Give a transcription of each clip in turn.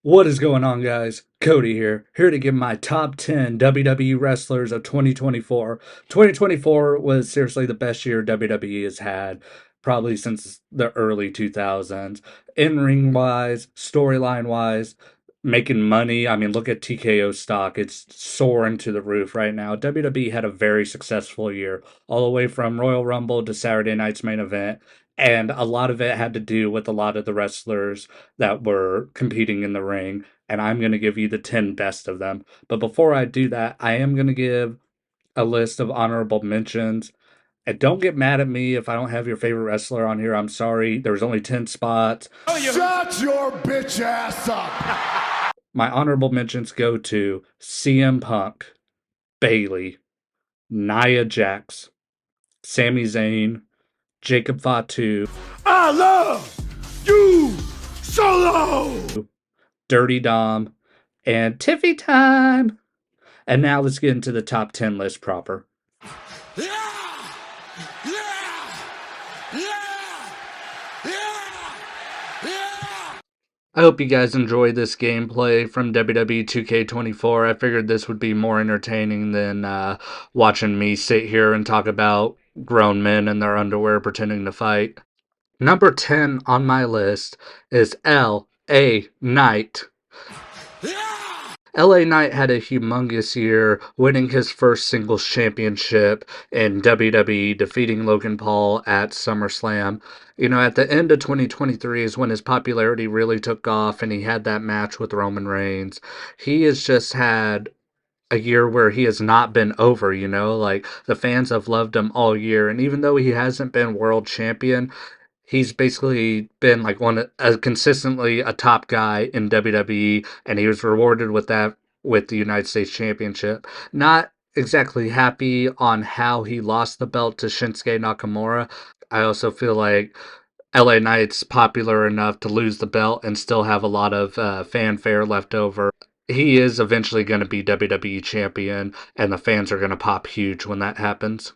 What is going on, guys? Cody here to give my top 10 WWE wrestlers of 2024. 2024 was seriously the best year WWE has had, probably since the early 2000s. In ring wise, storyline wise, making money. I mean, look at TKO stock, it's soaring to the roof right now. WWE had a very successful year, all the way from Royal Rumble to Saturday night's main event. And a lot of it had to do with a lot of the wrestlers that were competing in the ring, and I'm going to give you the 10 best of them. But before I do that, I am going to give a list of honorable mentions. And don't get mad at me if I don't have your favorite wrestler on here. I'm sorry. There was only 10 spots. Shut your bitch ass up! My honorable mentions go to CM Punk, Bailey, Nia Jax, Sami Zayn, Jacob Fatu, I love you solo! Dirty Dom, and Tiffy Time. And now let's get into the top 10 list proper. Yeah! Yeah! Yeah! Yeah! Yeah! I hope you guys enjoyed this gameplay from WWE 2K24. I figured this would be more entertaining than watching me sit here and talk about grown men in their underwear pretending to fight. Number 10 on my list is L.A. Knight. Yeah! LA Knight had a humongous year, winning his first singles championship in WWE, defeating Logan Paul at SummerSlam. You know, at the end of 2023 is when his popularity really took off and he had that match with Roman Reigns. He has just had a year where he has not been over, you know, like the fans have loved him all year. And even though he hasn't been world champion, he's basically been like consistently a top guy in WWE, and he was rewarded with that with the United States Championship. Not exactly happy on how he lost the belt to Shinsuke Nakamura. I also feel like LA Knight's popular enough to lose the belt and still have a lot of fanfare left over. He is eventually going to be WWE champion, and the fans are going to pop huge when that happens.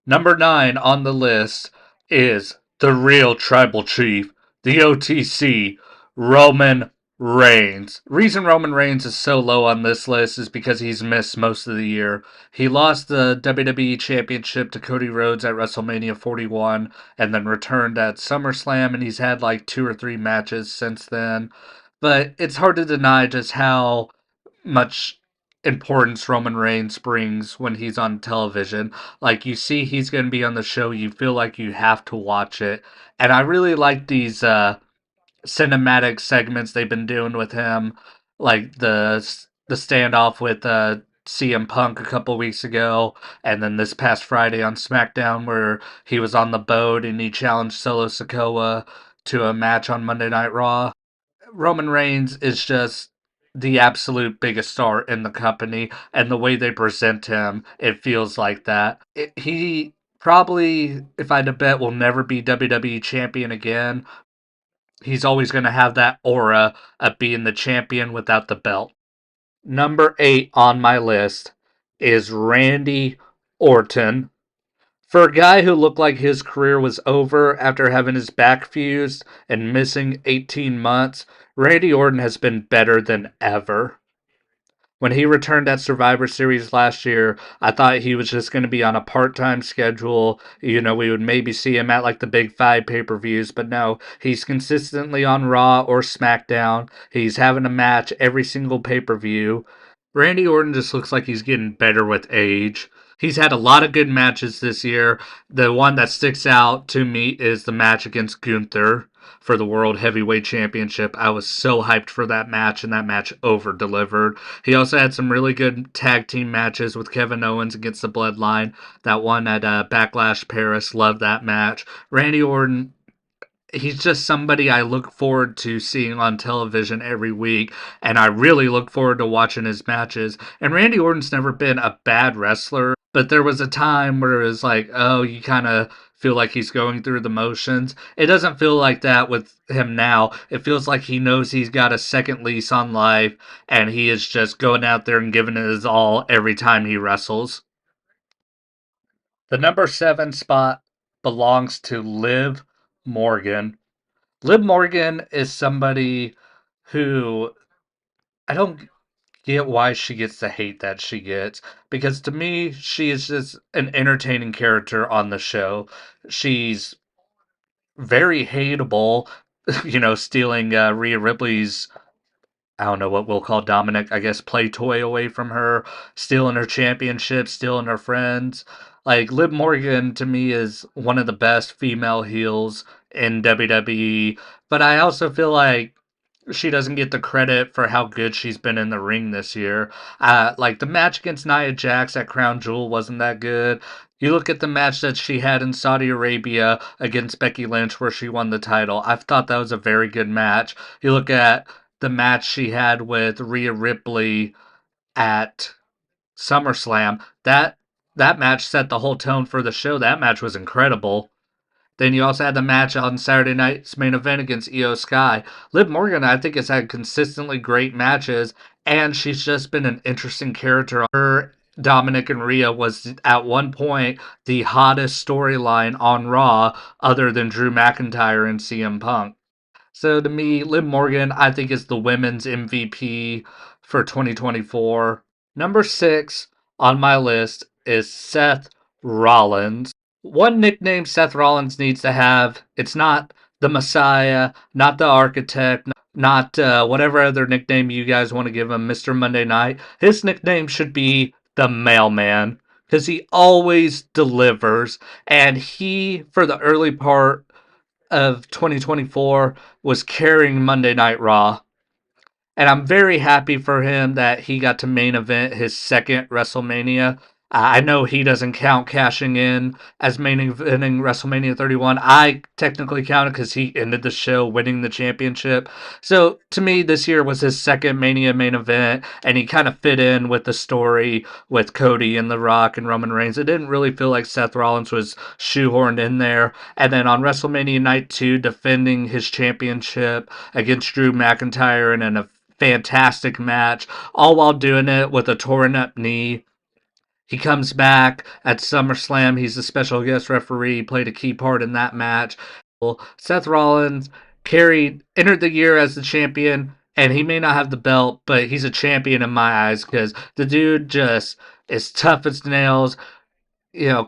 Number 9 on the list is the real tribal chief, the OTC, Roman Reigns. Reason Roman Reigns is so low on this list is because he's missed most of the year. He lost the WWE Championship to Cody Rhodes at WrestleMania 41 and then returned at SummerSlam, and he's had like 2 or 3 matches since then. But it's hard to deny just how much importance Roman Reigns brings when he's on television. Like, you see he's going to be on the show, you feel like you have to watch it. And I really like these cinematic segments they've been doing with him, like the standoff with CM Punk a couple weeks ago, and then this past Friday on SmackDown where he was on the boat and he challenged Solo Sikoa to a match on Monday Night Raw. Roman Reigns is just the absolute biggest star in the company, and the way they present him, it feels like that. He probably, if I had to bet, will never be WWE champion again. He's always going to have that aura of being the champion without the belt. Number 8 on my list is Randy Orton. For a guy who looked like his career was over after having his back fused and missing 18 months, Randy Orton has been better than ever. When he returned at Survivor Series last year, I thought he was just going to be on a part time schedule. You know, we would maybe see him at like the big 5 pay per views, but no, he's consistently on Raw or SmackDown. He's having a match every single pay per view. Randy Orton just looks like he's getting better with age. He's had a lot of good matches this year. The one that sticks out to me is the match against Gunther for the World Heavyweight Championship. I was so hyped for that match, and that match over delivered. He also had some really good tag team matches with Kevin Owens against the Bloodline. That one at Backlash Paris, loved that match. Randy Orton, he's just somebody I look forward to seeing on television every week, and I really look forward to watching his matches. And Randy Orton's never been a bad wrestler, but there was a time where it was like, oh, you kind of feel like he's going through the motions. It doesn't feel like that with him now. It feels like he knows he's got a second lease on life, and he is just going out there and giving it his all every time he wrestles. The number 7 spot belongs to Liv Morgan. Liv Morgan is somebody who I don't get why she gets the hate that she gets, because to me she is just an entertaining character on the show. She's very hateable, stealing Rhea Ripley's, I don't know what we'll call Dominic, I guess, play toy away from her, stealing her championship, stealing her friends. Like, Liv Morgan to me is one of the best female heels in WWE, but I also feel like she doesn't get the credit for how good she's been in the ring this year. Like, the match against Nia Jax at Crown Jewel wasn't that good. You look at the match that she had in Saudi Arabia against Becky Lynch where she won the title. I thought that was a very good match. You look at the match she had with Rhea Ripley at SummerSlam. That match set the whole tone for the show. That match was incredible. Then you also had the match on Saturday night's main event against Io Sky. Liv Morgan, I think, has had consistently great matches, and she's just been an interesting character. Her Dominic and Rhea was at one point the hottest storyline on Raw, other than Drew McIntyre and CM Punk. So to me, Liv Morgan, I think, is the women's MVP for 2024. Number 6 on my list is Seth Rollins. One nickname Seth Rollins needs to have, it's not the Messiah, not the Architect, not whatever other nickname you guys want to give him, Mr. Monday Night. His nickname should be the Mailman, because he always delivers. And he, for the early part of 2024, was carrying Monday Night Raw. And I'm very happy for him that he got to main event his second WrestleMania. I know he doesn't count cashing in as main eventing WrestleMania 31. I technically count it because he ended the show winning the championship. So to me, this year was his second Mania main event, and he kind of fit in with the story with Cody and The Rock and Roman Reigns. It didn't really feel like Seth Rollins was shoehorned in there. And then on WrestleMania Night 2, defending his championship against Drew McIntyre in a fantastic match, all while doing it with a torn up knee. He comes back at SummerSlam. He's a special guest referee, played a key part in that match. Seth Rollins entered the year as the champion, and he may not have the belt, but he's a champion in my eyes because the dude just is tough as nails.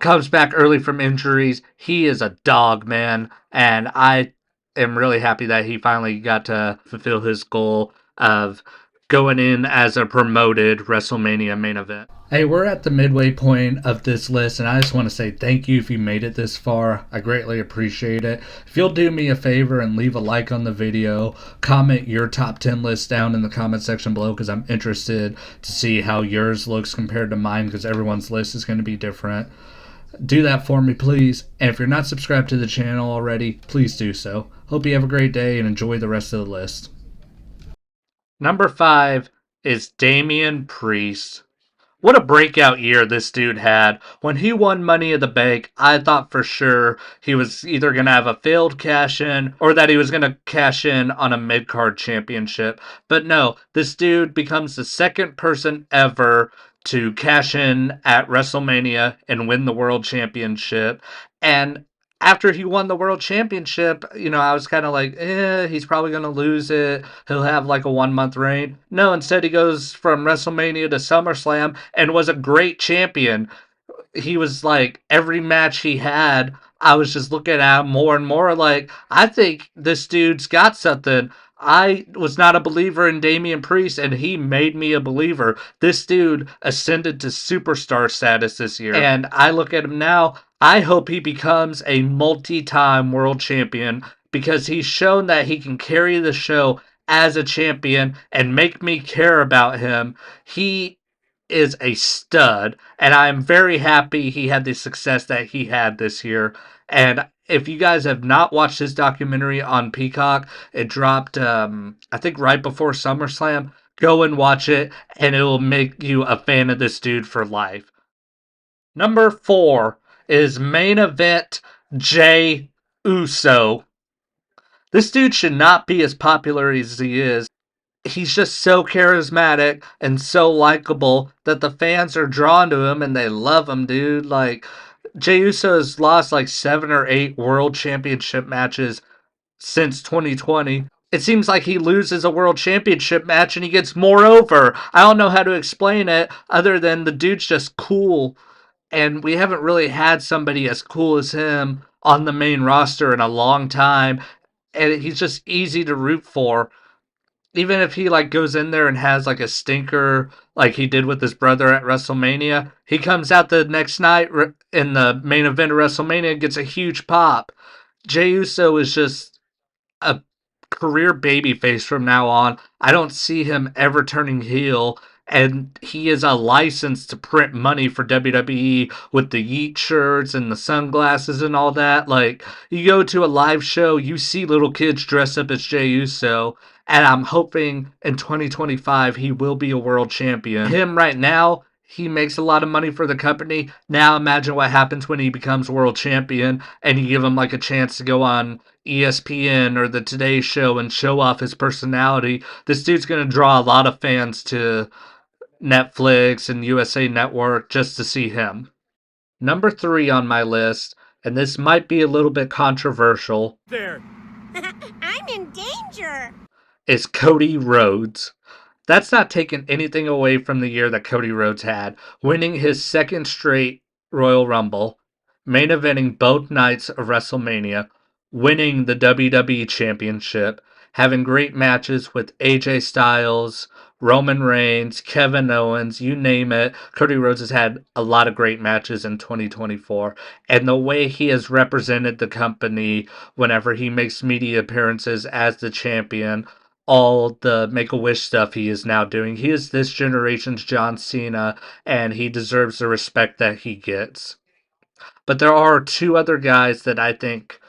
Comes back early from injuries. He is a dog, man, and I am really happy that he finally got to fulfill his goal of going in as a promoted WrestleMania main event. Hey, we're at the midway point of this list, and I just want to say thank you if you made it this far. I greatly appreciate it. If you'll do me a favor and leave a like on the video, comment your top 10 list down in the comment section below, because I'm interested to see how yours looks compared to mine, because everyone's list is going to be different. Do that for me, please. And if you're not subscribed to the channel already, please do so. Hope you have a great day and enjoy the rest of the list. Number 5 is Damian Priest. What a breakout year this dude had. When he won Money in the Bank, I thought for sure he was either going to have a failed cash-in or that he was going to cash in on a mid-card championship. But no, this dude becomes the second person ever to cash in at WrestleMania and win the World Championship. And after he won the World Championship, I was kind of like, he's probably going to lose it. He'll have like a 1-month reign. No, instead he goes from WrestleMania to SummerSlam and was a great champion. He was like, every match he had, I was just looking at him more and more like, I think this dude's got something. I was not a believer in Damian Priest, and he made me a believer. This dude ascended to superstar status this year. And I look at him now, I hope he becomes a multi-time world champion, because he's shown that he can carry the show as a champion and make me care about him. He is a stud, and I'm very happy he had the success that he had this year. And if you guys have not watched his documentary on Peacock, it dropped, I think, right before SummerSlam. Go and watch it, and it will make you a fan of this dude for life. Number 4 is main event Jey Uso. This dude should not be as popular as he is. He's just so charismatic and so likable that the fans are drawn to him and they love him, dude. Like, Jey Uso has lost like 7 or 8 world championship matches since 2020. it seems like he loses a world championship match and he gets more over. I don't know how to explain it other than the dude's just cool. And we haven't really had somebody as cool as him on the main roster in a long time. And he's just easy to root for. Even if he like goes in there and has like a stinker like he did with his brother at WrestleMania, he comes out the next night in the main event of WrestleMania and gets a huge pop. Jey Uso is just a career babyface from now on. I don't see him ever turning heel. And he is a license to print money for WWE with the Yeet shirts and the sunglasses and all that. Like, you go to a live show, you see little kids dressed up as Jey Uso, and I'm hoping in 2025 he will be a world champion. Him right now, he makes a lot of money for the company. Now imagine what happens when he becomes world champion and you give him like a chance to go on ESPN or the Today Show and show off his personality. This dude's going to draw a lot of fans to Netflix and USA Network just to see him. Number 3 on my list, and this might be a little bit controversial. There. I'm in danger. Is Cody Rhodes. That's not taking anything away from the year that Cody Rhodes had, winning his second straight Royal Rumble, main eventing both nights of WrestleMania, winning the WWE Championship, having great matches with AJ Styles, Roman Reigns, Kevin Owens, you name it. Cody Rhodes has had a lot of great matches in 2024. And the way he has represented the company whenever he makes media appearances as the champion, all the Make-A-Wish stuff he is now doing. He is this generation's John Cena, and he deserves the respect that he gets. But there are 2 other guys that I think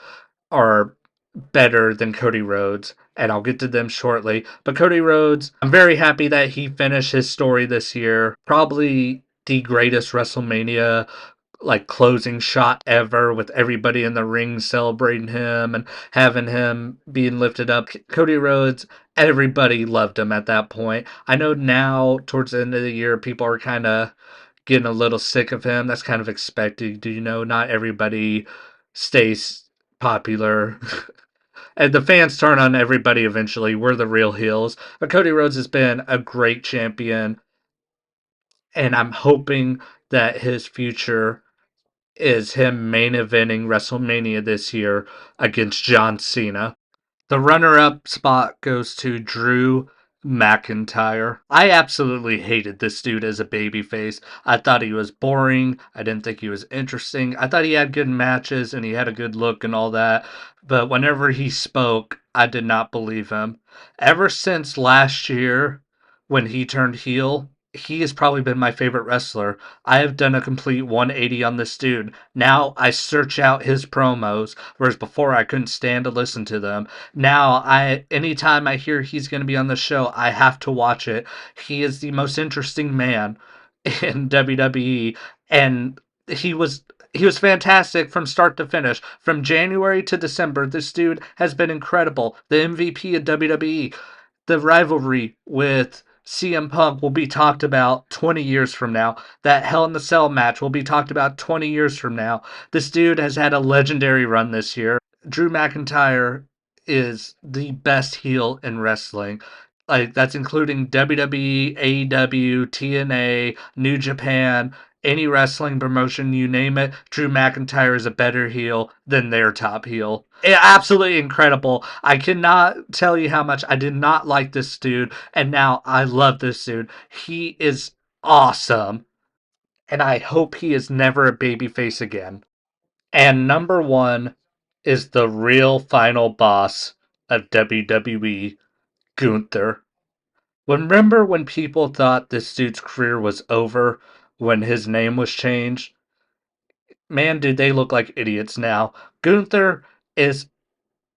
are better than Cody Rhodes, and I'll get to them shortly. But Cody Rhodes, I'm very happy that he finished his story this year. Probably the greatest WrestleMania like closing shot ever with everybody in the ring celebrating him and having him being lifted up. Cody Rhodes, everybody loved him at that point. I know now towards the end of the year people are kind of getting a little sick of him. That's kind of expected. Do you know not everybody stays popular? And the fans turn on everybody eventually. We're the real heels. But Cody Rhodes has been a great champion, and I'm hoping that his future is him main eventing WrestleMania this year against John Cena. The runner-up spot goes to Drew McIntyre. I absolutely hated this dude as a babyface. I thought he was boring. I didn't think he was interesting. I thought he had good matches and he had a good look and all that. But whenever he spoke, I did not believe him. Ever since last year, when he turned heel, he has probably been my favorite wrestler. I have done a complete 180 on this dude. Now I search out his promos, whereas before I couldn't stand to listen to them. Now anytime I hear he's going to be on the show, I have to watch it. He is the most interesting man in WWE, and he was fantastic from start to finish. From January to December, this dude has been incredible. The MVP of WWE. The rivalry with CM Punk will be talked about 20 years from now. That Hell in the Cell match will be talked about 20 years from now. This dude has had a legendary run this year. Drew McIntyre is the best heel in wrestling. Like, that's including WWE, AEW, TNA, New Japan, any wrestling promotion, you name it. Drew McIntyre is a better heel than their top heel. Absolutely incredible. I cannot tell you how much I did not like this dude, and now I love this dude. He is awesome, and I hope he is never a babyface again. And number 1 is the real final boss of WWE, Gunther. Remember when people thought this dude's career was over when his name was changed? Man, did they look like idiots now. Gunther is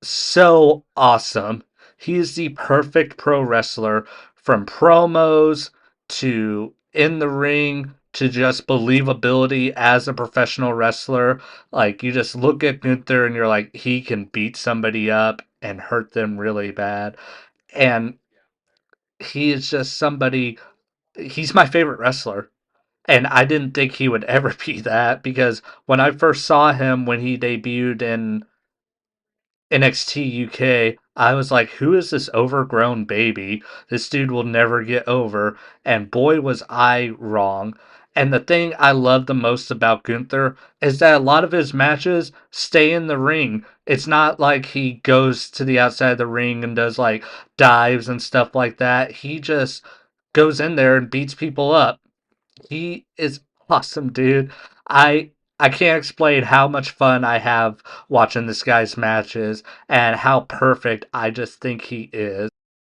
so awesome. He is the perfect pro wrestler from promos to in the ring to just believability as a professional wrestler. Like, you just look at Gunther and you're like, he can beat somebody up and hurt them really bad. And he is just somebody, he's my favorite wrestler. And I didn't think he would ever be that because when I first saw him when he debuted NXT UK, I was like, who is this overgrown baby? This dude will never get over. And boy, was I wrong. And the thing I love the most about Gunther is that a lot of his matches stay in the ring. It's not like he goes to the outside of the ring and does like dives and stuff like that. He just goes in there and beats people up. He is awesome, dude. I can't explain how much fun I have watching this guy's matches and how perfect I just think he is.